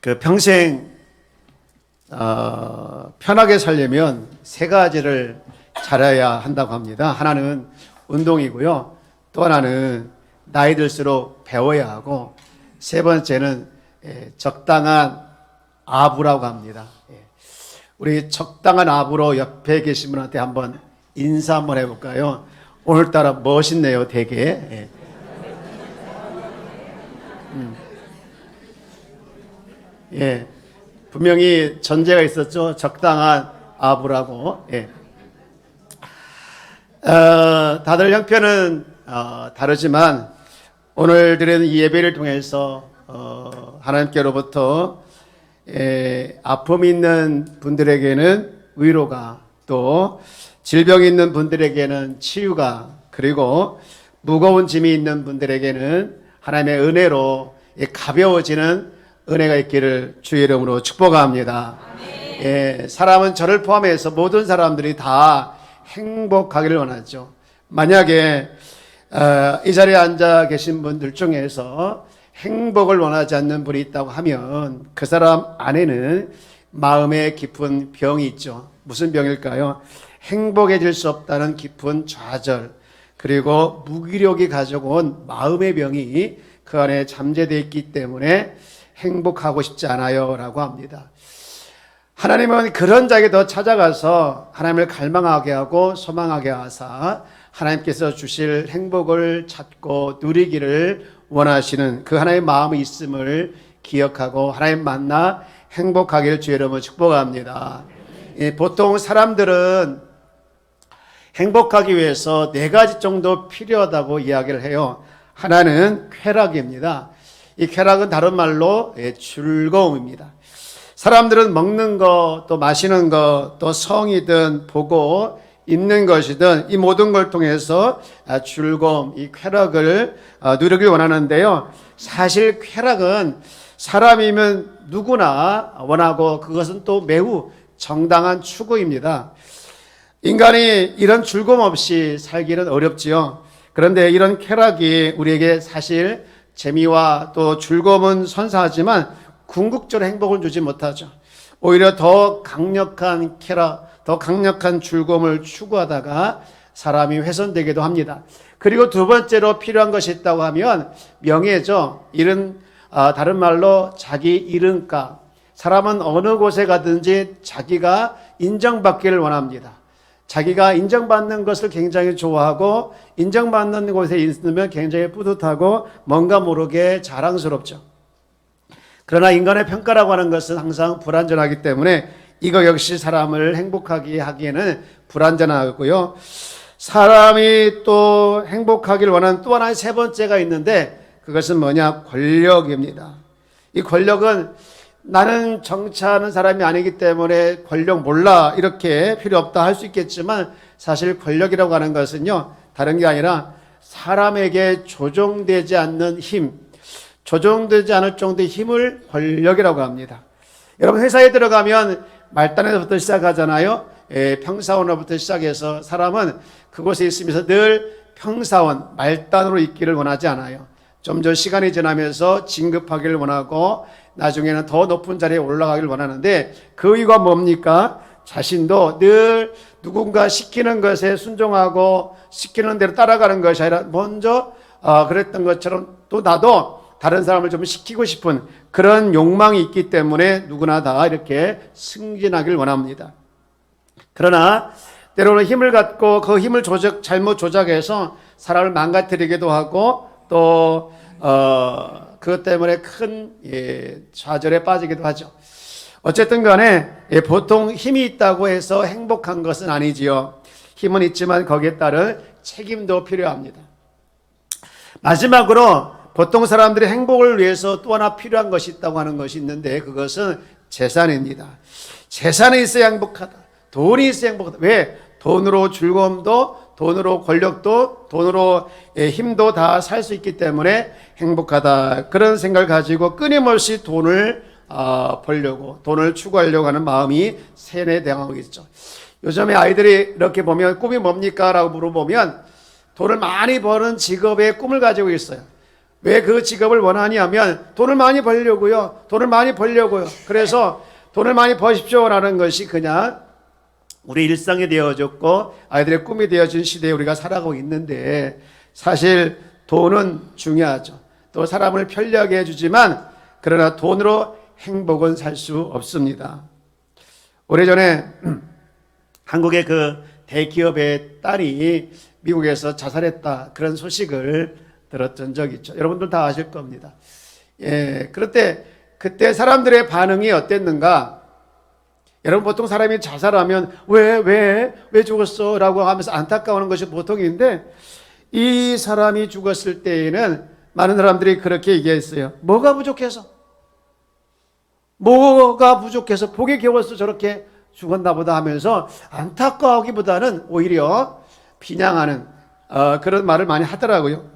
평생 편하게 살려면 세 가지를 잘해야 한다고 합니다. 하나는 운동이고요. 또 하나는 나이 들수록 배워야 하고, 세 번째는 적당한 아부라고 합니다. 우리 적당한 아부로 옆에 계신 분한테 한번 인사 한번 해볼까요? 오늘따라 멋있네요, 되게. 예, 분명히 전제가 있었죠. 적당한 아부라고. 다들 형편은 다르지만 오늘 드리는 이 예배를 통해서 하나님께로부터 아픔이 있는 분들에게는 위로가, 또 질병이 있는 분들에게는 치유가, 그리고 무거운 짐이 있는 분들에게는 하나님의 은혜로 가벼워지는 은혜가 있기를 주의 이름으로 축복합니다. 사람은 저를 포함해서 모든 사람들이 다 행복하기를 원하죠. 만약에 이 자리에 앉아 계신 분들 중에서 행복을 원하지 않는 분이 있다고 하면 그 사람 안에는 마음에 깊은 병이 있죠. 무슨 병일까요? 행복해질 수 없다는 깊은 좌절, 그리고 무기력이 가져온 마음의 병이 그 안에 잠재되어 있기 때문에 행복하고 싶지 않아요 라고 합니다. 하나님은 그런 자에게 더 찾아가서 하나님을 갈망하게 하고 소망하게 하사 하나님께서 주실 행복을 찾고 누리기를 원하시는 그 하나님의 마음이 있음을 기억하고 하나님 만나 행복하기를 주의 이름으로 축복합니다. 보통 사람들은 행복하기 위해서 네 가지 정도 필요하다고 이야기를 해요. 하나는 쾌락입니다. 이 쾌락은 다른 말로 즐거움입니다. 사람들은 먹는 것, 또 마시는 것, 또 성이든 보고 있는 것이든 이 모든 걸 통해서 즐거움, 이 쾌락을 누리길 원하는데요. 사실 쾌락은 사람이면 누구나 원하고 그것은 또 매우 정당한 추구입니다. 인간이 이런 즐거움 없이 살기는 어렵지요. 그런데 이런 쾌락이 우리에게 사실 재미와 또 즐거움은 선사하지만 궁극적으로 행복을 주지 못하죠. 오히려 더 강력한 쾌락, 더 강력한 즐거움을 추구하다가 사람이 훼손되기도 합니다. 그리고 두 번째로 필요한 것이 있다고 하면 명예죠. 이런 다른 말로 자기 이름값. 사람은 어느 곳에 가든지 자기가 인정받기를 원합니다. 자기가 인정받는 것을 굉장히 좋아하고 인정받는 곳에 있으면 굉장히 뿌듯하고 뭔가 모르게 자랑스럽죠. 그러나 인간의 평가라고 하는 것은 항상 불완전하기 때문에 이거 역시 사람을 행복하게 하기에는 불완전하고요. 사람이 또 행복하기를 원하는 또 하나의 세 번째가 있는데 그것은 뭐냐? 권력입니다. 이 권력은 나는 정치하는 사람이 아니기 때문에 권력 몰라 이렇게 필요 없다 할 수 있겠지만 사실 권력이라고 하는 것은요 다른 게 아니라 사람에게 조종되지 않는 힘, 조종되지 않을 정도의 힘을 권력이라고 합니다. 여러분 회사에 들어가면 말단에서부터 시작하잖아요. 평사원으로부터 시작해서 사람은 그곳에 있으면서 늘 평사원, 말단으로 있기를 원하지 않아요. 점점 시간이 지나면서 진급하기를 원하고 나중에는 더 높은 자리에 올라가기를 원하는데 그 이유가 뭡니까? 자신도 늘 누군가 시키는 것에 순종하고 시키는 대로 따라가는 것이 아니라 먼저 그랬던 것처럼 또 나도 다른 사람을 좀 시키고 싶은 그런 욕망이 있기 때문에 누구나 다 이렇게 승진하기를 원합니다. 그러나 때로는 힘을 갖고 그 힘을 잘못 조작해서 사람을 망가뜨리기도 하고 또 그것 때문에 큰 좌절에 빠지기도 하죠. 어쨌든 간에 보통 힘이 있다고 해서 행복한 것은 아니지요. 힘은 있지만 거기에 따른 책임도 필요합니다. 마지막으로 보통 사람들이 행복을 위해서 또 하나 필요한 것이 있다고 하는 것이 있는데 그것은 재산입니다. 재산이 있어야 행복하다. 돈이 있어야 행복하다. 왜? 돈으로 즐거움도, 돈으로 권력도, 돈으로 힘도 다 살 수 있기 때문에 행복하다. 그런 생각을 가지고 끊임없이 돈을 벌려고, 돈을 추구하려고 하는 마음이 세뇌당하고 있죠. 요즘에 아이들이 이렇게 보면 꿈이 뭡니까? 라고 물어보면 돈을 많이 버는 직업의 꿈을 가지고 있어요. 왜 그 직업을 원하냐면 돈을 많이 벌려고요. 돈을 많이 벌려고요. 그래서 돈을 많이 버십시오라는 것이 그냥 우리 일상이 되어졌고 아이들의 꿈이 되어진 시대에 우리가 살아가고 있는데, 사실 돈은 중요하죠. 또 사람을 편리하게 해주지만 그러나 돈으로 행복은 살 수 없습니다. 오래전에 한국의 그 대기업의 딸이 미국에서 자살했다, 그런 소식을 들었던 적이 있죠. 여러분들 다 아실 겁니다. 그런데 그때 사람들의 반응이 어땠는가? 여러분, 보통 사람이 자살하면 왜 죽었어? 라고 하면서 안타까워하는 것이 보통인데, 이 사람이 죽었을 때에는 많은 사람들이 그렇게 얘기했어요. 뭐가 부족해서 복이 겨워서 저렇게 죽었나 보다 하면서 안타까워하기보다는 오히려 비난하는 그런 말을 많이 하더라고요.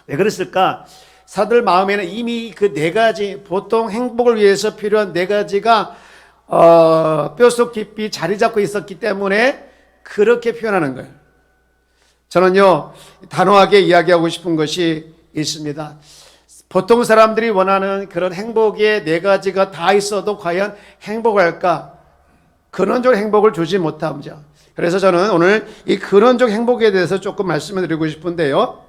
왜 그랬을까? 사람들 마음에는 이미 그 네 가지, 보통 행복을 위해서 필요한 네 가지가 뼛속 깊이 자리 잡고 있었기 때문에 그렇게 표현하는 거예요. 저는요, 단호하게 이야기하고 싶은 것이 있습니다. 보통 사람들이 원하는 그런 행복의 네 가지가 다 있어도 과연 행복할까? 근원적 행복을 주지 못합니다. 그래서 저는 오늘 이 근원적 행복에 대해서 조금 말씀을 드리고 싶은데요.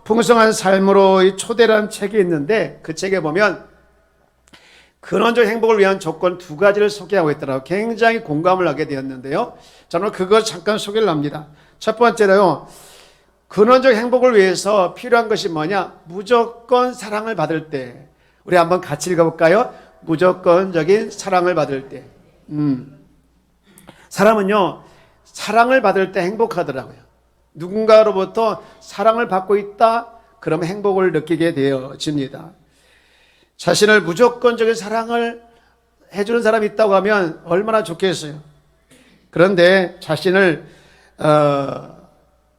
풍성한 삶으로 이 초대라는 책이 있는데, 그 책에 보면 근원적 행복을 위한 조건 두 가지를 소개하고 있더라고요. 굉장히 공감을 하게 되었는데요. 저는 그걸 잠깐 소개를 합니다. 첫 번째로요, 근원적 행복을 위해서 필요한 것이 뭐냐? 무조건 사랑을 받을 때. 우리 한번 같이 읽어볼까요? 무조건적인 사랑을 받을 때. 사람은요, 사랑을 받을 때 행복하더라고요. 누군가로부터 사랑을 받고 있다, 그러면 행복을 느끼게 되어집니다. 자신을 무조건적인 사랑을 해주는 사람이 있다고 하면 얼마나 좋겠어요. 그런데 자신을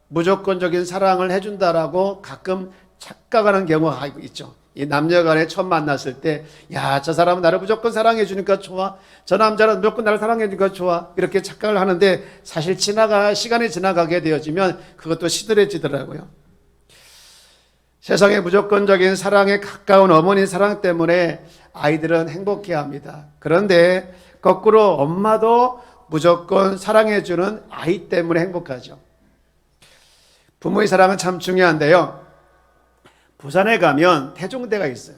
무조건적인 사랑을 해준다라고 가끔 착각하는 경우가 있죠. 이 남녀간에 처음 만났을 때, 야, 저 사람은 나를 무조건 사랑해 주니까 좋아, 저 남자는 무조건 나를 사랑해 주니까 좋아, 이렇게 착각을 하는데, 사실 시간이 지나가게 되어지면 그것도 시들해지더라고요. 세상의 무조건적인 사랑에 가까운 어머니 사랑 때문에 아이들은 행복해합니다. 그런데 거꾸로 엄마도 무조건 사랑해주는 아이 때문에 행복하죠. 부모의 사랑은 참 중요한데요. 부산에 가면 태종대가 있어요.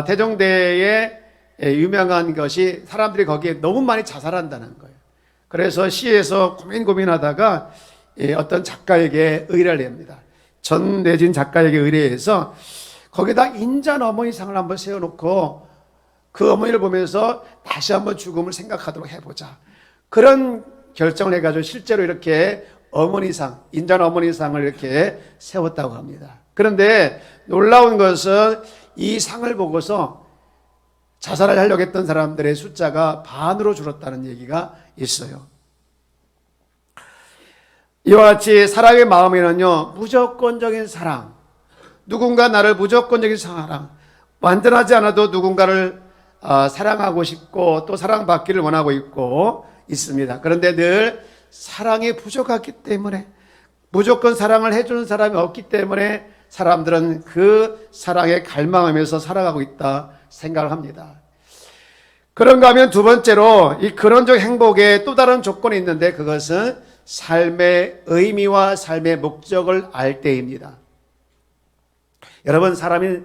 태종대에 유명한 것이 사람들이 거기에 너무 많이 자살한다는 거예요. 그래서 시에서 고민하다가 어떤 작가에게 의뢰를 합니다. 전내진 작가에게 의뢰해서 거기다 인자한 어머니상을 한번 세워놓고 그 어머니를 보면서 다시 한번 죽음을 생각하도록 해보자. 그런 결정을 해가지고 실제로 이렇게 어머니상, 인자한 어머니상을 이렇게 세웠다고 합니다. 그런데 놀라운 것은 이 상을 보고서 자살을 하려고 했던 사람들의 숫자가 반으로 줄었다는 얘기가 있어요. 이와 같이 사랑의 마음에는요, 무조건적인 사랑, 누군가 나를 무조건적인 사랑, 완전하지 않아도 누군가를 사랑하고 싶고 또 사랑받기를 원하고 있습니다. 그런데 늘 사랑이 부족하기 때문에, 무조건 사랑을 해주는 사람이 없기 때문에 사람들은 그 사랑에 갈망하면서 살아가고 있다 생각을 합니다. 그런가 하면 두 번째로 이 근원적 행복에 또 다른 조건이 있는데, 그것은 삶의 의미와 삶의 목적을 알 때입니다. 여러분, 사람이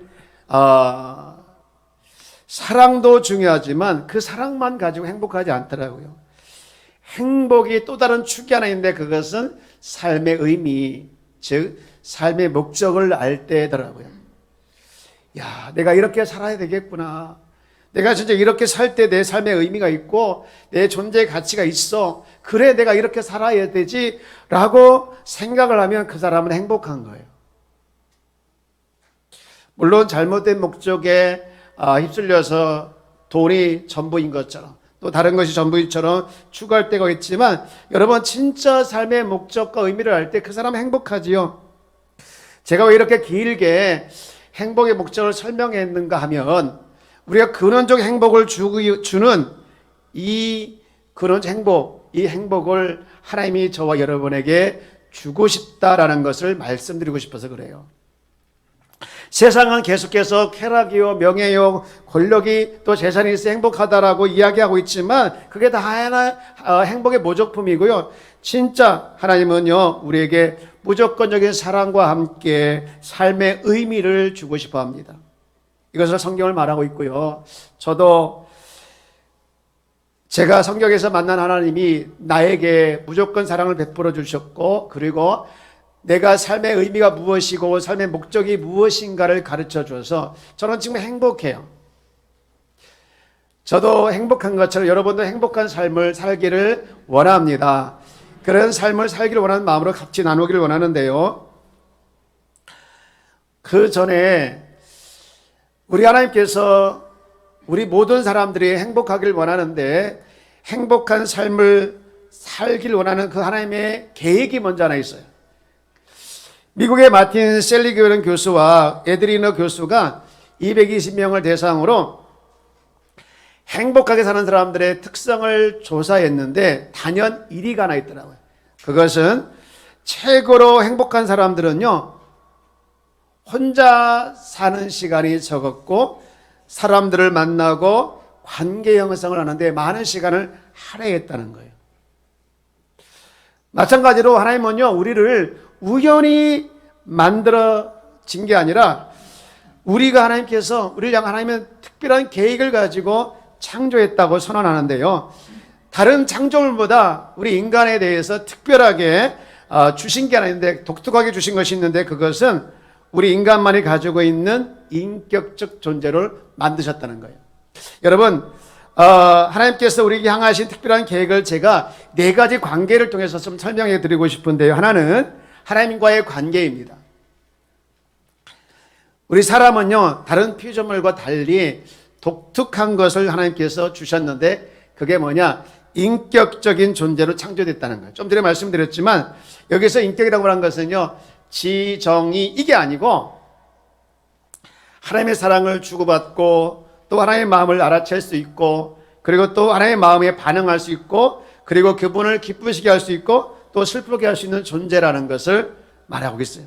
사랑도 중요하지만 그 사랑만 가지고 행복하지 않더라고요. 행복이 또 다른 축이 하나 있는데, 그것은 삶의 의미, 즉 삶의 목적을 알 때더라고요. 야, 내가 이렇게 살아야 되겠구나. 내가 진짜 이렇게 살 때 내 삶의 의미가 있고 내 존재의 가치가 있어. 그래, 내가 이렇게 살아야 되지 라고 생각을 하면 그 사람은 행복한 거예요. 물론 잘못된 목적에 휩쓸려서 돈이 전부인 것처럼, 또 다른 것이 전부인처럼 추구할 때가 있지만, 여러분, 진짜 삶의 목적과 의미를 알 때 그 사람은 행복하지요. 제가 왜 이렇게 길게 행복의 목적을 설명했는가 하면, 우리가 근원적 행복을 주는 이 근원적 행복, 이 행복을 하나님이 저와 여러분에게 주고 싶다라는 것을 말씀드리고 싶어서 그래요. 세상은 계속해서 쾌락이요, 명예요, 권력이 또 재산이 있어 행복하다라고 이야기하고 있지만 그게 다 하나 행복의 모조품이고요. 진짜 하나님은요, 우리에게 무조건적인 사랑과 함께 삶의 의미를 주고 싶어 합니다. 이것을 성경을 말하고 있고요. 저도 제가 성경에서 만난 하나님이 나에게 무조건 사랑을 베풀어 주셨고, 그리고 내가 삶의 의미가 무엇이고 삶의 목적이 무엇인가를 가르쳐 줘서 저는 지금 행복해요. 저도 행복한 것처럼 여러분도 행복한 삶을 살기를 원합니다. 그런 삶을 살기를 원하는 마음으로 같이 나누기를 원하는데요. 그 전에 우리 하나님께서 우리 모든 사람들이 행복하길 원하는데 행복한 삶을 살길 원하는 그 하나님의 계획이 먼저 하나 있어요. 미국의 마틴 셀리그런 교수와 에드리너 교수가 220명을 대상으로 행복하게 사는 사람들의 특성을 조사했는데 단연 1위가 하나 있더라고요. 그것은 최고로 행복한 사람들은요, 혼자 사는 시간이 적었고 사람들을 만나고 관계 형성을 하는데 많은 시간을 할애했다는 거예요. 마찬가지로 하나님은요, 우리를 우연히 만들어진 게 아니라 우리가 하나님께서 우리를 향한 하나님의 특별한 계획을 가지고 창조했다고 선언하는데요. 다른 창조물보다 우리 인간에 대해서 특별하게 주신 게 하나 있는데, 독특하게 주신 것이 있는데, 그것은 우리 인간만이 가지고 있는 인격적 존재를 만드셨다는 거예요. 여러분, 하나님께서 우리에게 향하신 특별한 계획을 제가 4가지 관계를 통해서 좀 설명해 드리고 싶은데요. 하나는 하나님과의 관계입니다. 우리 사람은요, 다른 피조물과 달리 독특한 것을 하나님께서 주셨는데 그게 뭐냐? 인격적인 존재로 창조됐다는 거예요. 좀 전에 말씀드렸지만 여기서 인격이라고 하는 것은요, 지정의 이게 아니고 하나님의 사랑을 주고받고 또 하나님의 마음을 알아챌 수 있고, 그리고 또 하나님의 마음에 반응할 수 있고, 그리고 그분을 기쁘시게 할 수 있고 또 슬프게 할 수 있는 존재라는 것을 말하고 있어요.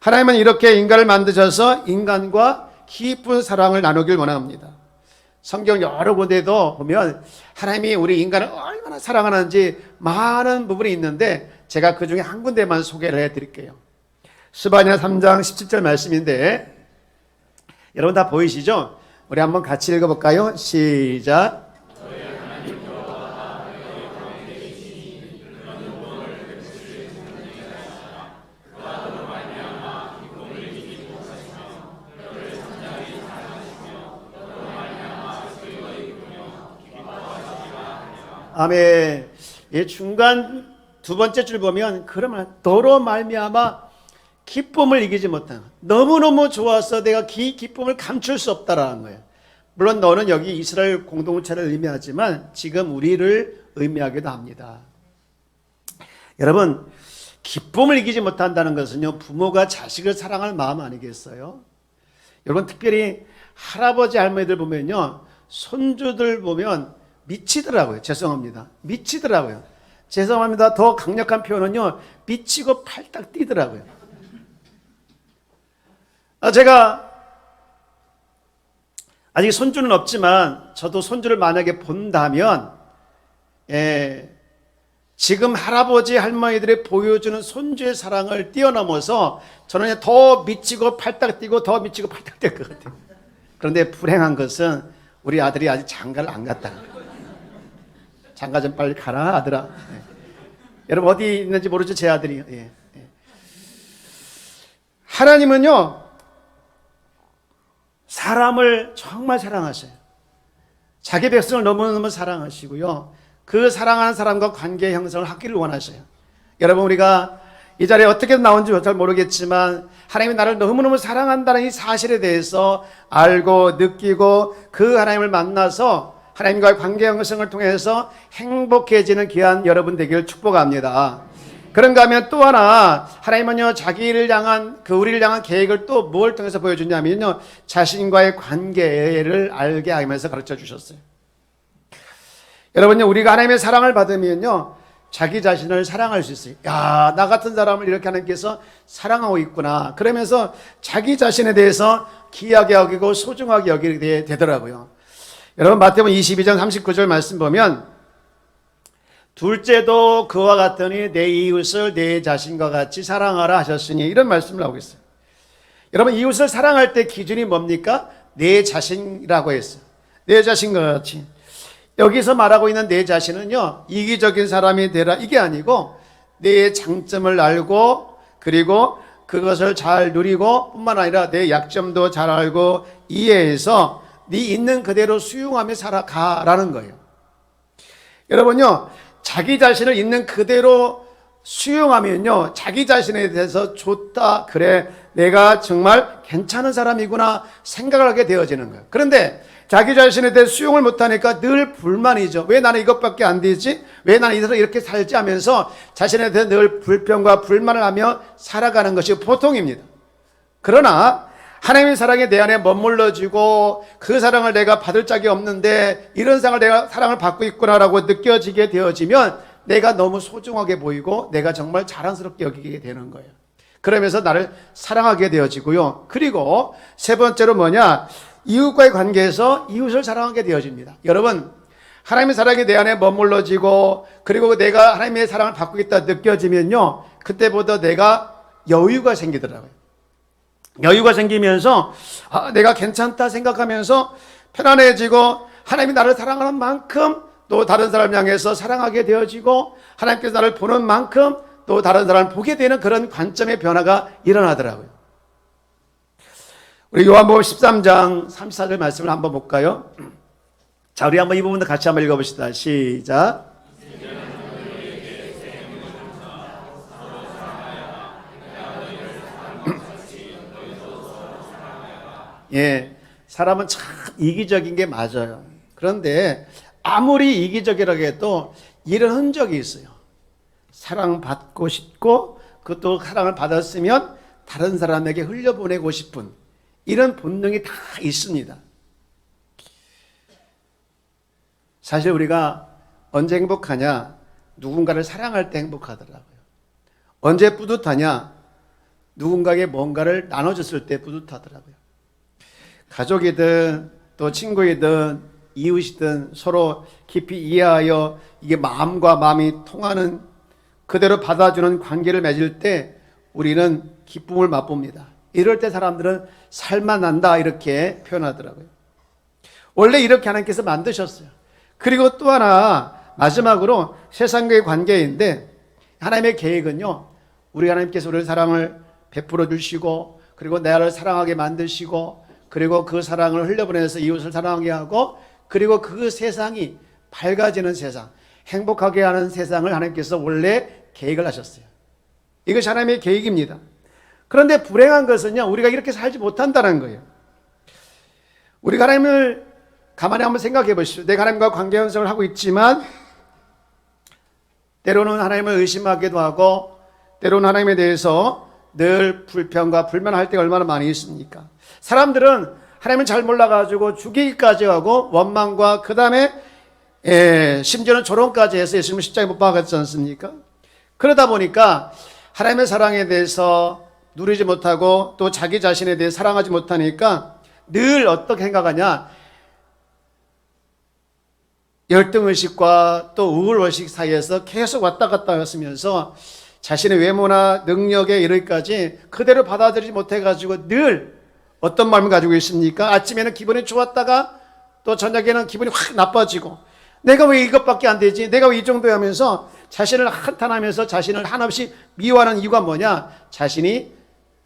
하나님은 이렇게 인간을 만드셔서 인간과 깊은 사랑을 나누길 원합니다. 성경 여러 군데도 보면 하나님이 우리 인간을 얼마나 사랑하는지 많은 부분이 있는데 제가 그 중에 한 군데만 소개를 해드릴게요. 스바냐 3장 17절 말씀인데 여러분 다 보이시죠? 우리 한번 같이 읽어볼까요? 시작. 아멘. 이 중간 2번째 줄 보면 그러면 너로 말미암아 기쁨을 이기지 못한, 너무너무 좋아서 내가 기쁨을 감출 수 없다라는 거예요. 물론 너는 여기 이스라엘 공동체를 의미하지만 지금 우리를 의미하기도 합니다. 여러분, 기쁨을 이기지 못한다는 것은요, 부모가 자식을 사랑할 마음 아니겠어요? 여러분, 특별히 할아버지 할머니들 보면요, 손주들 보면 미치더라고요. 죄송합니다. 미치더라고요. 죄송합니다. 더 강력한 표현은요, 미치고 팔딱 뛰더라고요. 제가 아직 손주는 없지만 저도 손주를 만약에 본다면 지금 할아버지 할머니들이 보여주는 손주의 사랑을 뛰어넘어서 저는 더 미치고 팔딱 뛰고 더 미치고 팔딱 뛸 것 같아요. 그런데 불행한 것은 우리 아들이 아직 장가를 안 갔다는 거예요. 장가 좀 빨리 가라 아들아. 여러분 어디 있는지 모르죠, 제 아들이. 하나님은요, 사람을 정말 사랑하셔요. 자기 백성을 너무너무 사랑하시고요, 그 사랑하는 사람과 관계 형성을 하기를 원하셔요. 여러분, 우리가 이 자리에 어떻게 나온지 잘 모르겠지만 하나님이 나를 너무너무 사랑한다는 이 사실에 대해서 알고 느끼고 그 하나님을 만나서 하나님과의 관계 형성을 통해서 행복해지는 귀한 여러분 되기를 축복합니다. 그런가 하면 또 하나, 하나님은요, 자기를 향한, 우리를 향한 계획을 또 뭘 통해서 보여주냐면요, 자신과의 관계를 알게 하면서 가르쳐 주셨어요. 여러분요, 우리가 하나님의 사랑을 받으면요, 자기 자신을 사랑할 수 있어요. 야, 나 같은 사람을 이렇게 하나님께서 사랑하고 있구나. 그러면서 자기 자신에 대해서 귀하게 여기고 소중하게 여기게 되더라고요. 여러분 마태복음 22장 39절 말씀 보면 둘째도 그와 같으니 내 이웃을 내 자신과 같이 사랑하라 하셨으니 이런 말씀을 하고 있어요. 여러분 이웃을 사랑할 때 기준이 뭡니까? 내 자신이라고 했어요. 내 자신과 같이. 여기서 말하고 있는 내 자신은요, 이기적인 사람이 되라 이게 아니고 내 장점을 알고 그리고 그것을 잘 누리고 뿐만 아니라 내 약점도 잘 알고 이해해서 네 있는 그대로 수용하며 살아가라는 거예요. 여러분요, 자기 자신을 있는 그대로 수용하면요, 자기 자신에 대해서 좋다, 그래, 내가 정말 괜찮은 사람이구나 생각을 하게 되어지는 거예요. 그런데 자기 자신에 대해 수용을 못하니까 늘 불만이죠. 왜 나는 이것밖에 안 되지? 왜 나는 이렇게 살지? 하면서 자신에 대해 늘 불평과 불만을 하며 살아가는 것이 보통입니다. 그러나 하나님의 사랑이 내 안에 머물러지고 그 사랑을 내가 받을 짝이 없는데 이런 사랑을 받고 있구나라고 느껴지게 되어지면 내가 너무 소중하게 보이고 내가 정말 자랑스럽게 여기게 되는 거예요. 그러면서 나를 사랑하게 되어지고요. 그리고 세 번째로 뭐냐? 이웃과의 관계에서 이웃을 사랑하게 되어집니다. 여러분, 하나님의 사랑이 내 안에 머물러지고 그리고 내가 하나님의 사랑을 받고 있다 느껴지면요, 그때보다 내가 여유가 생기더라고요. 여유가 생기면서 내가 괜찮다 생각하면서 편안해지고 하나님이 나를 사랑하는 만큼 또 다른 사람을 향해서 사랑하게 되어지고 하나님께서 나를 보는 만큼 또 다른 사람을 보게 되는 그런 관점의 변화가 일어나더라고요. 우리 요한복음 13장 34절 말씀을 한번 볼까요? 자, 우리 한번 이 부분도 같이 한번 읽어봅시다. 시작. 예, 사람은 참 이기적인 게 맞아요. 그런데 아무리 이기적이라고 해도 이런 흔적이 있어요. 사랑받고 싶고 그것도 사랑을 받았으면 다른 사람에게 흘려보내고 싶은 이런 본능이 다 있습니다. 사실 우리가 언제 행복하냐? 누군가를 사랑할 때 행복하더라고요. 언제 뿌듯하냐? 누군가에게 뭔가를 나눠줬을 때 뿌듯하더라고요. 가족이든 또 친구이든 이웃이든 서로 깊이 이해하여 이게 마음과 마음이 통하는 그대로 받아주는 관계를 맺을 때 우리는 기쁨을 맛봅니다. 이럴 때 사람들은 살만난다 이렇게 표현하더라고요. 원래 이렇게 하나님께서 만드셨어요. 그리고 또 하나 마지막으로 세상과의 관계인데 하나님의 계획은요, 우리 하나님께서 우리의 사랑을 베풀어 주시고 그리고 나를 사랑하게 만드시고 그리고 그 사랑을 흘려보내서 이웃을 사랑하게 하고 그리고 그 세상이 밝아지는 세상, 행복하게 하는 세상을 하나님께서 원래 계획을 하셨어요. 이것이 하나님의 계획입니다. 그런데 불행한 것은요, 우리가 이렇게 살지 못한다는 거예요. 우리가 하나님을 가만히 한번 생각해 보십시오. 내가 하나님과 관계 형성을 하고 있지만 때로는 하나님을 의심하기도 하고 때로는 하나님에 대해서 늘 불평과 불만할 때가 얼마나 많이 있습니까? 사람들은 하나님을 잘 몰라가지고 죽이기까지 하고 원망과 그 다음에 심지어는 조롱까지 해서 예수님을 십자가에 못 박았지 않습니까? 그러다 보니까 하나님의 사랑에 대해서 누리지 못하고 또 자기 자신에 대해 사랑하지 못하니까 늘 어떻게 생각하냐? 열등의식과 또 우울의식 사이에서 계속 왔다 갔다 했으면서 자신의 외모나 능력에 이르기까지 그대로 받아들이지 못해가지고 늘 어떤 마음을 가지고 있습니까? 아침에는 기분이 좋았다가 또 저녁에는 기분이 확 나빠지고 내가 왜 이것밖에 안 되지? 내가 왜 이 정도야 하면서 자신을 한탄하면서 자신을 한없이 미워하는 이유가 뭐냐? 자신이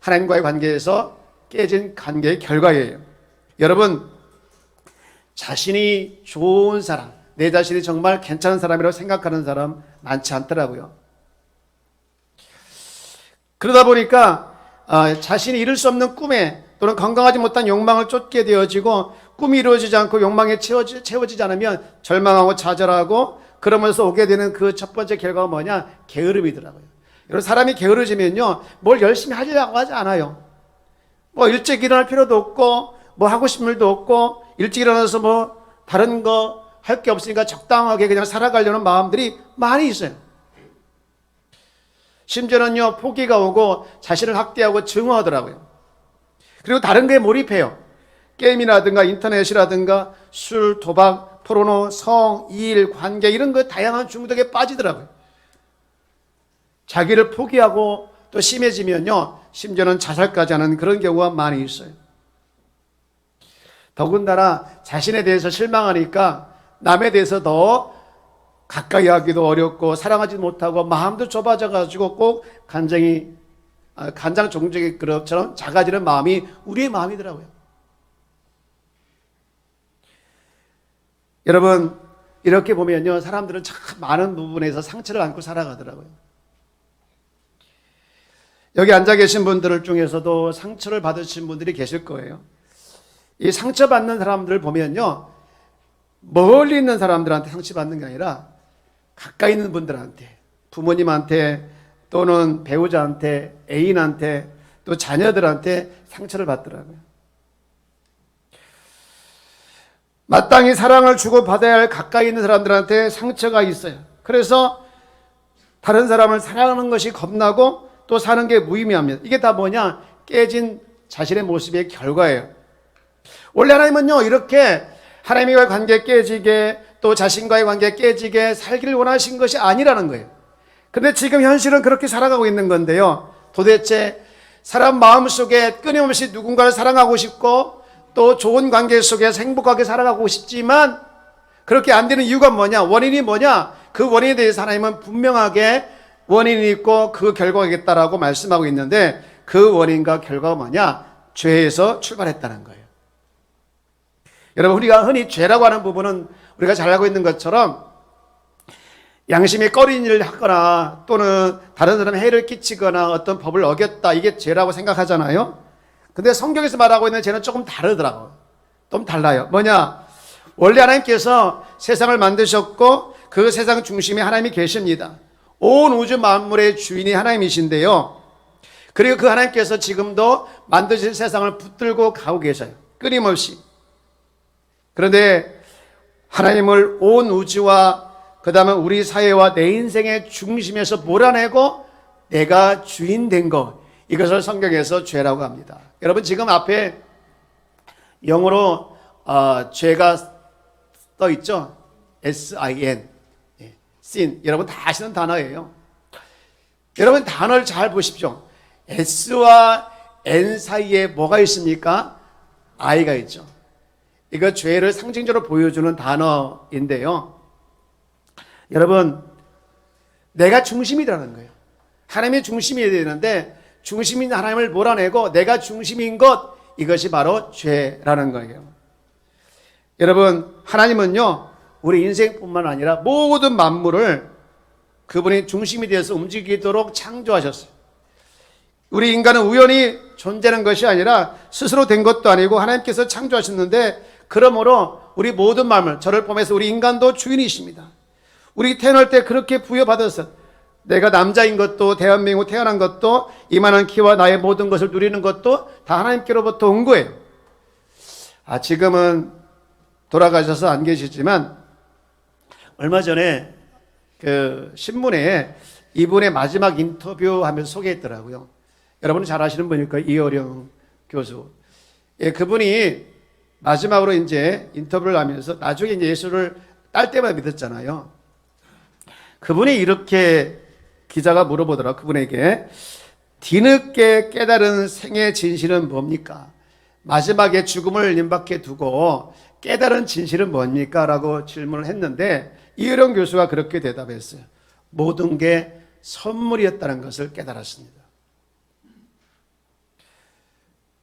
하나님과의 관계에서 깨진 관계의 결과예요. 여러분, 자신이 좋은 사람, 내 자신이 정말 괜찮은 사람이라고 생각하는 사람 많지 않더라고요. 그러다 보니까 자신이 이룰 수 없는 꿈에 또는 건강하지 못한 욕망을 쫓게 되어지고 꿈이 이루어지지 않고 욕망에 채워지지 않으면 절망하고 좌절하고 그러면서 오게 되는 그 첫 번째 결과가 뭐냐? 게으름이더라고요. 여러분, 사람이 게으르지면요, 뭘 열심히 하려고 하지 않아요. 뭐 일찍 일어날 필요도 없고 뭐 하고 싶은 일도 없고 일찍 일어나서 뭐 다른 거 할 게 없으니까 적당하게 그냥 살아가려는 마음들이 많이 있어요. 심지어는요, 포기가 오고 자신을 학대하고 증오하더라고요. 그리고 다른 거에 몰입해요. 게임이라든가 인터넷이라든가 술, 도박, 포르노, 성, 일, 관계 이런 거 다양한 중독에 빠지더라고요. 자기를 포기하고 또 심해지면요, 심지어는 자살까지 하는 그런 경우가 많이 있어요. 더군다나 자신에 대해서 실망하니까 남에 대해서 더 가까이 하기도 어렵고 사랑하지 못하고 마음도 좁아져 가지고 꼭 간장 종족의 그릇처럼 작아지는 마음이 우리의 마음이더라고요. 여러분, 이렇게 보면요, 사람들은 참 많은 부분에서 상처를 안고 살아가더라고요. 여기 앉아 계신 분들 중에서도 상처를 받으신 분들이 계실 거예요. 이 상처받는 사람들을 보면요, 멀리 있는 사람들한테 상처받는 게 아니라 가까이 있는 분들한테, 부모님한테 또는 배우자한테, 애인한테 또 자녀들한테 상처를 받더라고요. 마땅히 사랑을 주고받아야 할 가까이 있는 사람들한테 상처가 있어요. 그래서 다른 사람을 사랑하는 것이 겁나고 또 사는 게 무의미합니다. 이게 다 뭐냐? 깨진 자신의 모습의 결과예요. 원래 하나님은요, 이렇게 하나님과의 관계 깨지게 또 자신과의 관계 깨지게 살기를 원하신 것이 아니라는 거예요. 근데 지금 현실은 그렇게 살아가고 있는 건데요, 도대체 사람 마음속에 끊임없이 누군가를 사랑하고 싶고 또 좋은 관계 속에서 행복하게 살아가고 싶지만 그렇게 안 되는 이유가 뭐냐? 원인이 뭐냐? 그 원인에 대해서 하나님은 분명하게 원인이 있고 그 결과가 있다라고 말씀하고 있는데, 그 원인과 결과가 뭐냐? 죄에서 출발했다는 거예요. 여러분, 우리가 흔히 죄라고 하는 부분은 우리가 잘 알고 있는 것처럼 양심이 꺼린 일을 하거나 또는 다른 사람에 해를 끼치거나 어떤 법을 어겼다, 이게 죄라고 생각하잖아요. 근데 성경에서 말하고 있는 죄는 조금 다르더라고요. 좀 달라요. 뭐냐? 원래 하나님께서 세상을 만드셨고 그 세상 중심에 하나님이 계십니다. 온 우주 만물의 주인이 하나님이신데요, 그리고 그 하나님께서 지금도 만드신 세상을 붙들고 가고 계셔요. 끊임없이. 그런데 하나님을 온 우주와 그 다음에 우리 사회와 내 인생의 중심에서 몰아내고 내가 주인 된 것, 이것을 성경에서 죄라고 합니다. 여러분, 지금 앞에 영어로 죄가 떠 있죠? S-I-N, sin. 여러분 다 아시는 단어예요. 여러분 단어를 잘 보십시오. S와 N 사이에 뭐가 있습니까? I가 있죠. 이거 죄를 상징적으로 보여주는 단어인데요, 여러분, 내가 중심이라는 거예요. 하나님이 중심이 되는데 중심인 하나님을 몰아내고 내가 중심인 것, 이것이 바로 죄라는 거예요. 여러분, 하나님은요, 우리 인생뿐만 아니라 모든 만물을 그분이 중심이 되어서 움직이도록 창조하셨어요. 우리 인간은 우연히 존재하는 것이 아니라 스스로 된 것도 아니고 하나님께서 창조하셨는데, 그러므로 우리 모든 만물, 저를 포함해서 우리 인간도 주인이십니다. 우리 태어날 때 그렇게 부여받았어요. 내가 남자인 것도, 대한민국 태어난 것도, 이만한 키와 나의 모든 것을 누리는 것도 다 하나님께로부터 온 거예요. 지금은 돌아가셔서 안 계시지만 얼마 전에 그 신문에 이분의 마지막 인터뷰 하면서 소개했더라고요. 여러분은 잘 아시는 분이니까, 이어령 교수. 예, 그분이 마지막으로 이제 인터뷰를 하면서 나중에 이제 예수를 딸 때마다 믿었잖아요. 그분이 이렇게, 기자가 물어보더라고요. 그분에게 뒤늦게 깨달은 생의 진실은 뭡니까? 마지막에 죽음을 임박해 두고 깨달은 진실은 뭡니까? 라고 질문을 했는데, 이어령 교수가 그렇게 대답했어요. 모든 게 선물이었다는 것을 깨달았습니다.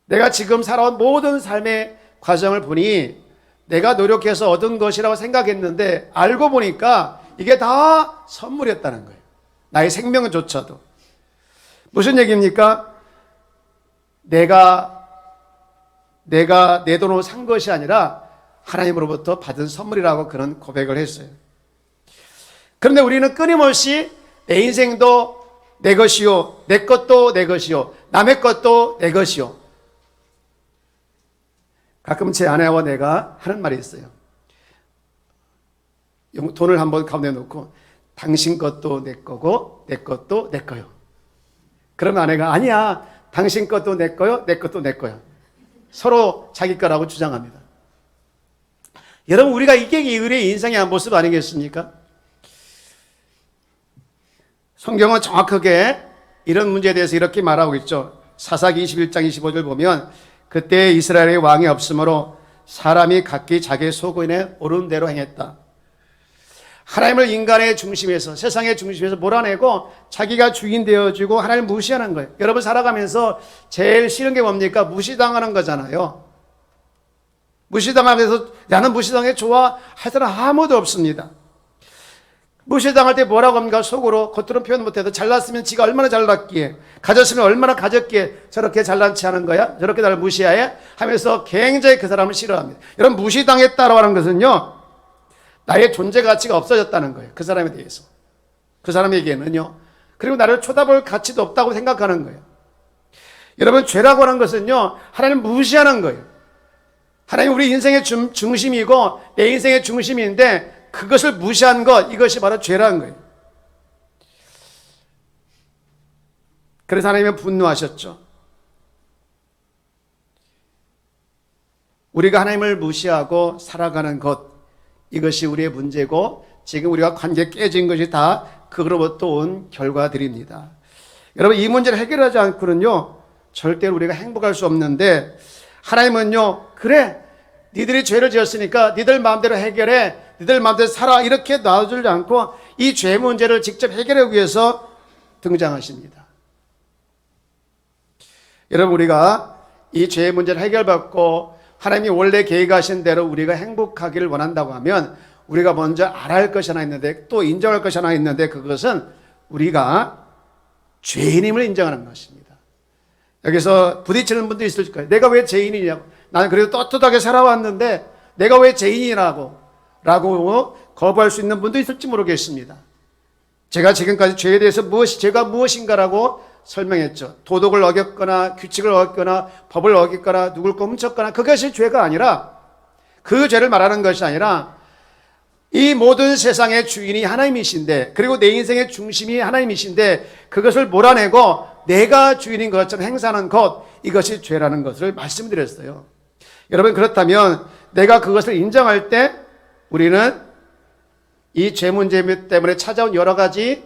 내가 지금 살아온 모든 삶의 과정을 보니 내가 노력해서 얻은 것이라고 생각했는데 알고 보니까 이게 다 선물이었다는 거예요. 나의 생명조차도. 무슨 얘기입니까? 내가 내 돈으로 산 것이 아니라 하나님으로부터 받은 선물이라고 그런 고백을 했어요. 그런데 우리는 끊임없이 내 인생도 내 것이요, 내 것도 내 것이요, 남의 것도 내 것이요. 가끔 제 아내와 내가 하는 말이 있어요. 돈을 한번 가운데 놓고 당신 것도 내 거고 내 것도 내 거요. 그러면 아내가 아니야, 당신 것도 내 거요, 내 것도 내 거야. 서로 자기 거라고 주장합니다. 여러분, 우리가 이게 우리의 인생의 한 모습 아니겠습니까? 성경은 정확하게 이런 문제에 대해서 이렇게 말하고 있죠. 사사기 21장 25절 보면 그때 이스라엘의 왕이 없으므로 사람이 각기 자기 소견에 오른 대로 행했다. 하나님을 인간의 중심에서, 세상의 중심에서 몰아내고 자기가 주인 되어지고 하나님을 무시하는 거예요. 여러분 살아가면서 제일 싫은 게 뭡니까? 무시당하는 거잖아요. 무시당하면서 나는 무시당해 좋아할 사람 아무도 없습니다. 무시당할 때 뭐라고 합니까? 속으로, 겉으로 표현 못해도 잘났으면 지가 얼마나 잘났기에, 가졌으면 얼마나 가졌기에 저렇게 잘난 체 하는 거야? 저렇게 나를 무시해? 하면서 굉장히 그 사람을 싫어합니다. 여러분, 무시당했다라고 하는 것은요, 나의 존재 가치가 없어졌다는 거예요. 그 사람에 대해서. 그 사람에게는요. 그리고 나를 쳐다볼 가치도 없다고 생각하는 거예요. 여러분, 죄라고 하는 것은요, 하나님 무시하는 거예요. 하나님 우리 인생의 중심이고 내 인생의 중심인데 그것을 무시한 것, 이것이 바로 죄라는 거예요. 그래서 하나님은 분노하셨죠. 우리가 하나님을 무시하고 살아가는 것, 이것이 우리의 문제고 지금 우리가 관계 깨진 것이 다 그거로부터 온 결과들입니다. 여러분, 이 문제를 해결하지 않고는요 절대로 우리가 행복할 수 없는데, 하나님은요, 그래 니들이 죄를 지었으니까 니들 마음대로 해결해, 니들 마음대로 살아, 이렇게 놔주지 않고 이 죄 문제를 직접 해결하기 위해서 등장하십니다. 여러분, 우리가 이 죄 문제를 해결받고 하나님이 원래 계획하신 대로 우리가 행복하기를 원한다고 하면 우리가 먼저 알아야 할 것이 하나 있는데, 또 인정할 것이 하나 있는데, 그것은 우리가 죄인임을 인정하는 것입니다. 여기서 부딪히는 분도 있을 거예요. 내가 왜 죄인이냐고. 나는 그래도 떳떳하게 살아왔는데 내가 왜 죄인이라고 거부할 수 있는 분도 있을지 모르겠습니다. 제가 지금까지 죄에 대해서 죄가 무엇인가라고 설명했죠. 도덕을 어겼거나 규칙을 어겼거나 법을 어겼거나 누굴 거 훔쳤거나 그것이 죄가 아니라, 그 죄를 말하는 것이 아니라 이 모든 세상의 주인이 하나님이신데, 그리고 내 인생의 중심이 하나님이신데 그것을 몰아내고 내가 주인인 것처럼 행사하는 것, 이것이 죄라는 것을 말씀드렸어요. 여러분, 그렇다면 내가 그것을 인정할 때 우리는 이 죄 문제 때문에 찾아온 여러 가지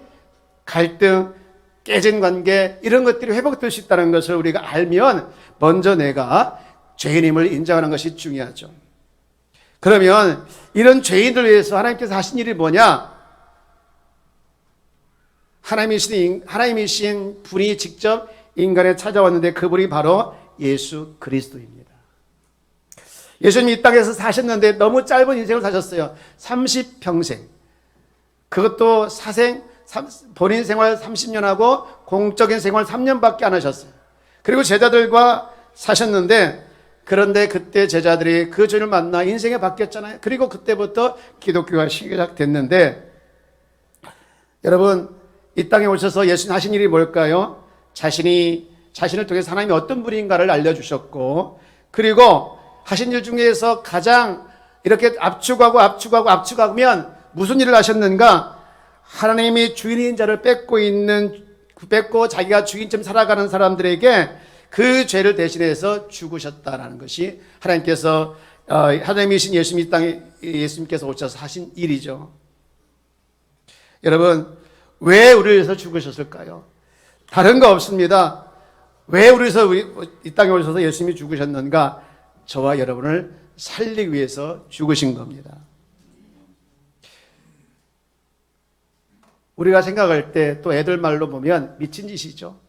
갈등, 깨진 관계, 이런 것들이 회복될 수 있다는 것을 우리가 알면 먼저 내가 죄인임을 인정하는 것이 중요하죠. 그러면 이런 죄인들 위해서 하나님께서 하신 일이 뭐냐? 하나님이신 분이 직접 인간에 찾아왔는데 그분이 바로 예수 그리스도입니다. 예수님이 이 땅에서 사셨는데 너무 짧은 인생을 사셨어요. 30평생. 그것도 본인 생활 30년 하고 공적인 생활 3년밖에 안 하셨어요. 그리고 제자들과 사셨는데, 그런데 그때 제자들이 그 주를 만나 인생이 바뀌었잖아요. 그리고 그때부터 기독교가 시작됐는데, 여러분, 이 땅에 오셔서 예수님 하신 일이 뭘까요? 자신을 통해서 하나님이 어떤 분인가를 알려주셨고, 그리고 하신 일 중에서 가장 이렇게 압축하면 무슨 일을 하셨는가? 하나님이 주인인 자를 뺏고 자기가 주인처럼 살아가는 사람들에게 그 죄를 대신해서 죽으셨다라는 것이 하나님께서, 하나님이신 예수님, 이 땅에 예수님께서 오셔서 하신 일이죠. 여러분, 왜 우리를 위해서 죽으셨을까요? 다른 거 없습니다. 왜 이 땅에 오셔서 예수님이 죽으셨는가? 저와 여러분을 살리기 위해서 죽으신 겁니다. 우리가 생각할 때 또 애들 말로 보면 미친 짓이죠.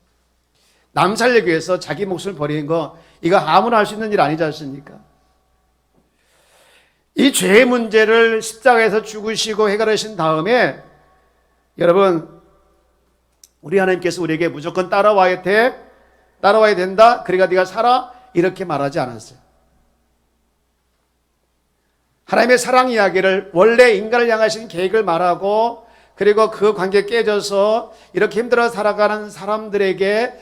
남 살리기 위해서 자기 목숨을 버리는 거, 이거 아무나 할 수 있는 일 아니지 않습니까? 이 죄의 문제를 십자가에서 죽으시고 해결하신 다음에, 여러분, 우리 하나님께서 우리에게 무조건 따라와야 된다, 그러니까 네가 살아, 이렇게 말하지 않았어요. 하나님의 사랑 이야기를, 원래 인간을 향하신 계획을 말하고, 그리고 그 관계에 깨져서 이렇게 힘들어 살아가는 사람들에게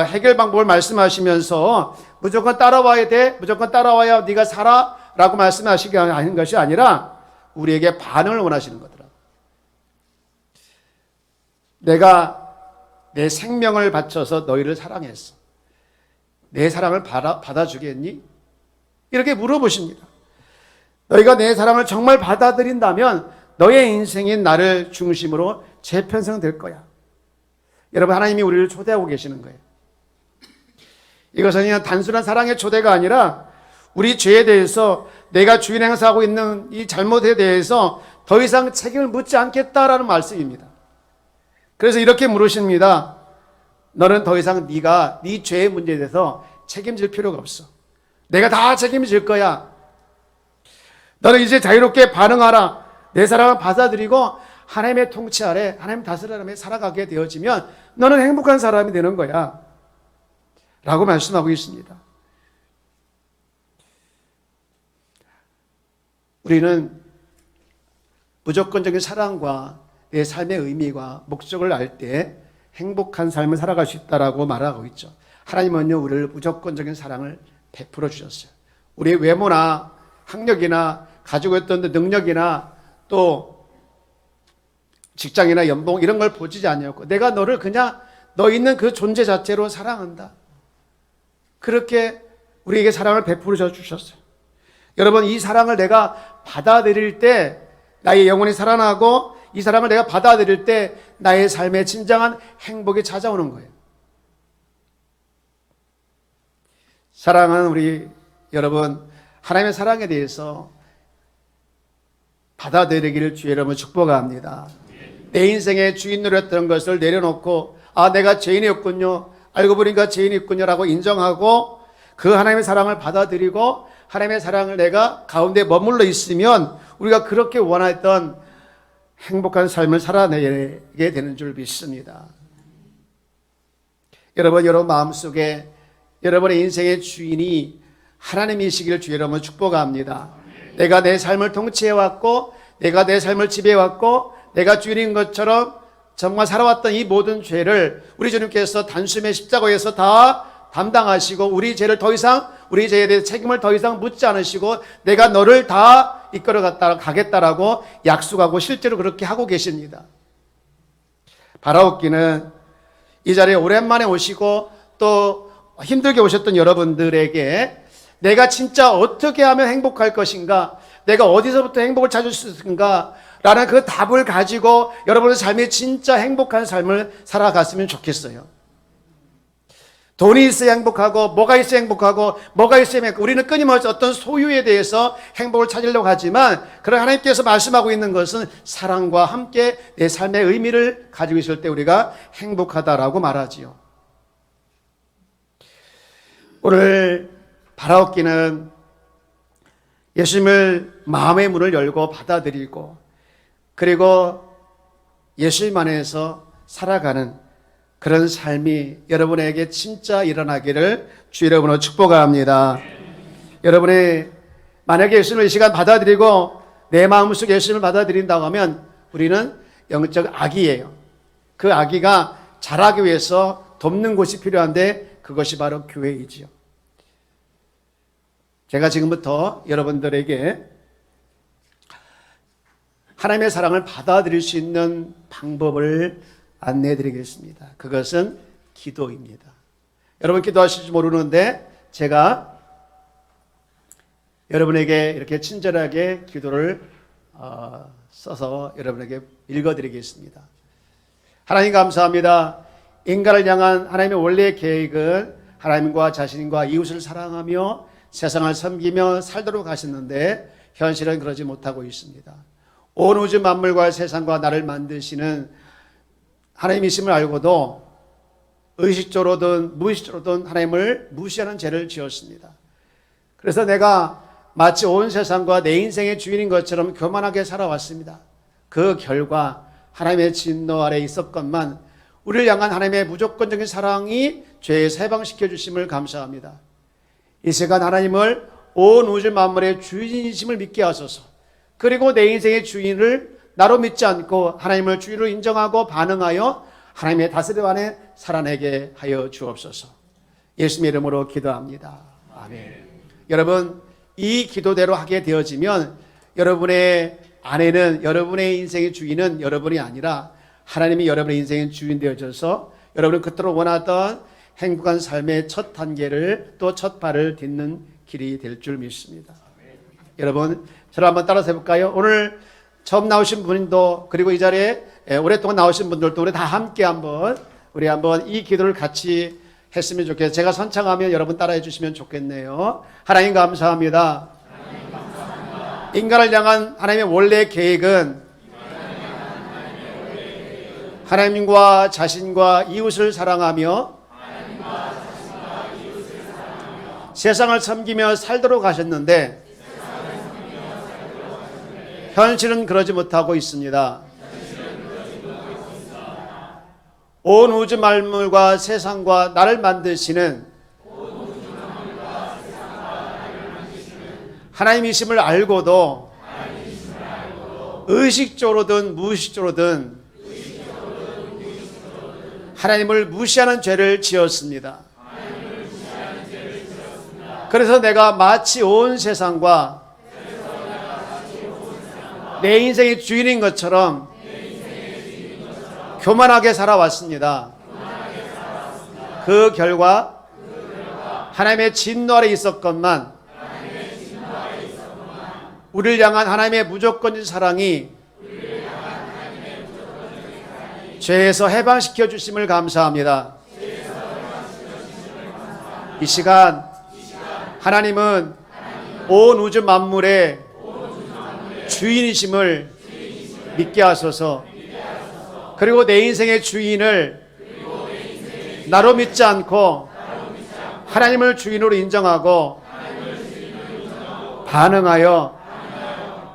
해결 방법을 말씀하시면서 무조건 따라와야 돼, 무조건 따라와야 네가 살아 라고 말씀하시게 하는 것이 아니라 우리에게 반응을 원하시는 거더라고요. 내가 내 생명을 바쳐서 너희를 사랑했어. 내 사랑을 받아주겠니? 이렇게 물어보십니다. 너희가 내 사랑을 정말 받아들인다면 너의 인생인 나를 중심으로 재편성될 거야. 여러분, 하나님이 우리를 초대하고 계시는 거예요. 이것은 그냥 단순한 사랑의 초대가 아니라 우리 죄에 대해서 내가 주인 행사하고 있는 이 잘못에 대해서 더 이상 책임을 묻지 않겠다라는 말씀입니다. 그래서 이렇게 물으십니다. 너는 더 이상 네가 네 죄의 문제에 대해서 책임질 필요가 없어. 내가 다 책임질 거야. 너는 이제 자유롭게 반응하라. 내 사랑을 받아들이고 하나님의 통치 아래, 하나님 다스림 아래 살아가게 되어지면 너는 행복한 사람이 되는 거야 라고 말씀하고 있습니다. 우리는 무조건적인 사랑과 내 삶의 의미와 목적을 알 때 행복한 삶을 살아갈 수 있다라고 말하고 있죠. 하나님은요, 우리를 무조건적인 사랑을 베풀어 주셨어요. 우리의 외모나 학력이나 가지고 있던 능력이나 또 직장이나 연봉 이런 걸 보지 아니었고 내가 너를 그냥 너 있는 그 존재 자체로 사랑한다. 그렇게 우리에게 사랑을 베풀어 주셨어요. 여러분, 이 사랑을 내가 받아들일 때 나의 영혼이 살아나고 이 사랑을 내가 받아들일 때 나의 삶에 진정한 행복이 찾아오는 거예요. 사랑하는 우리 여러분, 하나님의 사랑에 대해서 받아들이기를 주의 이름으로 축복합니다. 내 인생의 주인 노릇했던 것을 내려놓고 내가 죄인이었군요, 알고 보니까 죄인이었군요 라고 인정하고 그 하나님의 사랑을 받아들이고 하나님의 사랑을 내가 가운데 머물러 있으면 우리가 그렇게 원했던 행복한 삶을 살아내게 되는 줄 믿습니다. 여러분 마음속에 여러분의 인생의 주인이 하나님이시기를 주의 이름으로 축복합니다. 내가 내 삶을 통치해왔고 내가 내 삶을 지배해왔고 내가 주인인 것처럼 정말 살아왔던 이 모든 죄를 우리 주님께서 단숨에 십자가에서 다 담당하시고 우리 죄를 더 이상 우리 죄에 대해 책임을 더 이상 묻지 않으시고 내가 너를 다 이끌어 가겠다라고 약속하고 실제로 그렇게 하고 계십니다. 바라옵기는 이 자리에 오랜만에 오시고 또 힘들게 오셨던 여러분들에게 내가 진짜 어떻게 하면 행복할 것인가, 내가 어디서부터 행복을 찾을 수 있을까 라는 그 답을 가지고 여러분의 삶이 진짜 행복한 삶을 살아갔으면 좋겠어요. 돈이 있어야 행복하고 뭐가 있어야 행복하고 뭐가 있어야 행복하고 우리는 끊임없이 어떤 소유에 대해서 행복을 찾으려고 하지만 그런 하나님께서 말씀하고 있는 것은 사랑과 함께 내 삶의 의미를 가지고 있을 때 우리가 행복하다라고 말하지요. 오늘 바라옵기는 예수님을 마음의 문을 열고 받아들이고 그리고 예수님 안에서 살아가는 그런 삶이 여러분에게 진짜 일어나기를 주 이름으로 축복합니다. 여러분이 만약에 예수님을 이 시간 받아들이고 내 마음속에 예수님을 받아들인다고 하면 우리는 영적 아기예요. 그 아기가 자라기 위해서 돕는 곳이 필요한데 그것이 바로 교회이지요. 제가 지금부터 여러분들에게 하나님의 사랑을 받아들일 수 있는 방법을 안내해 드리겠습니다. 그것은 기도입니다. 여러분 기도하실지 모르는데 제가 여러분에게 이렇게 친절하게 기도를 써서 여러분에게 읽어드리겠습니다. 하나님 감사합니다. 인간을 향한 하나님의 원래의 계획은 하나님과 자신과 이웃을 사랑하며 세상을 섬기며 살도록 하셨는데 현실은 그러지 못하고 있습니다. 온 우주 만물과 세상과 나를 만드시는 하나님이심을 알고도 의식적으로든 무의식적으로든 하나님을 무시하는 죄를 지었습니다. 그래서 내가 마치 온 세상과 내 인생의 주인인 것처럼 교만하게 살아왔습니다. 그 결과 하나님의 진노 아래 있었건만 우리를 향한 하나님의 무조건적인 사랑이 죄에서 해방시켜 주심을 감사합니다. 이 시간 하나님을 온 우주 만물의 주인이심을 믿게 하소서. 그리고 내 인생의 주인을 나로 믿지 않고 하나님을 주인으로 인정하고 반응하여 하나님의 다스림 안에 살아내게 하여 주옵소서. 예수님의 이름으로 기도합니다. 아멘. 여러분, 이 기도대로 하게 되어지면 여러분의 아내는 여러분의 인생의 주인은 여러분이 아니라 하나님이 여러분의 인생의 주인 되어져서 여러분은 그토록 원하던 행복한 삶의 첫 단계를 또 첫 발을 딛는 길이 될 줄 믿습니다. 여러분, 저를 한번 따라서 해볼까요? 오늘 처음 나오신 분도 그리고 이 자리에 오랫동안 나오신 분들도 우리 다 함께 우리 한번 이 기도를 같이 했으면 좋겠어요. 제가 선창하면 여러분 따라해 주시면 좋겠네요. 하나님 감사합니다. 인간을 향한 하나님의 원래 계획은 하나님과 자신과 이웃을 사랑하며 세상을 섬기며 살도록 하셨는데 현실은 그러지 못하고 있습니다. 온 우주 만물과 세상과 나를 만드시는 하나님이심을 알고도 의식적으로든 무의식적으로든 하나님을 무시하는 죄를 지었습니다. 그래서 내가 마치 온 세상과 내 인생의 주인인 것처럼 교만하게 살아왔습니다. 그 결과 하나님의 진노 아래 있었건만 우리를 향한 하나님의 무조건적인 사랑이 죄에서 해방시켜 주심을 감사합니다. 이 시간 하나님은 온 우주 만물의 주인이심을 믿게 하소서. 그리고 내 인생의 주인을 나로 믿지 않고 하나님을 주인으로 인정하고 반응하여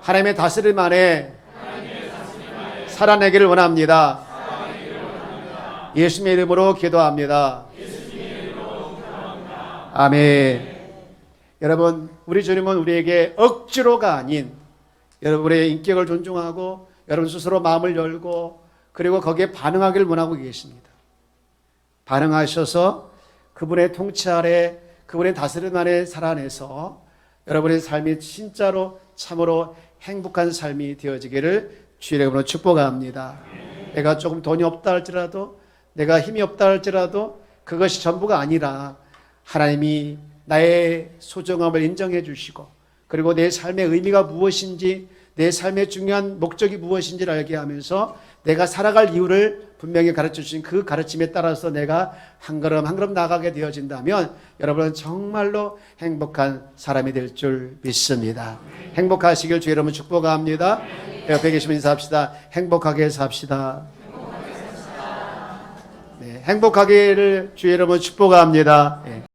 하나님의 다스림 안에 살아내기를 원합니다. 예수님의 이름으로 기도합니다. 아멘. 여러분, 우리 주님은 우리에게 억지로가 아닌 여러분의 인격을 존중하고 여러분 스스로 마음을 열고 그리고 거기에 반응하기를 원하고 계십니다. 반응하셔서 그분의 통치 아래 그분의 다스림 안에 살아내서 여러분의 삶이 진짜로 참으로 행복한 삶이 되어지기를 주의 이름으로 축복합니다. 내가 조금 돈이 없다 할지라도 내가 힘이 없다 할지라도 그것이 전부가 아니라 하나님이 나의 소중함을 인정해 주시고 그리고 내 삶의 의미가 무엇인지 내 삶의 중요한 목적이 무엇인지를 알게 하면서 내가 살아갈 이유를 분명히 가르쳐 주신 그 가르침에 따라서 내가 한 걸음 한 걸음 나가게 되어진다면 여러분은 정말로 행복한 사람이 될 줄 믿습니다. 행복하시길 주의 이름으로 축복합니다. 옆에 계시면 인사합시다. 행복하게 삽시다. 네, 행복하기를 주의 이름으로 축복합니다. 네.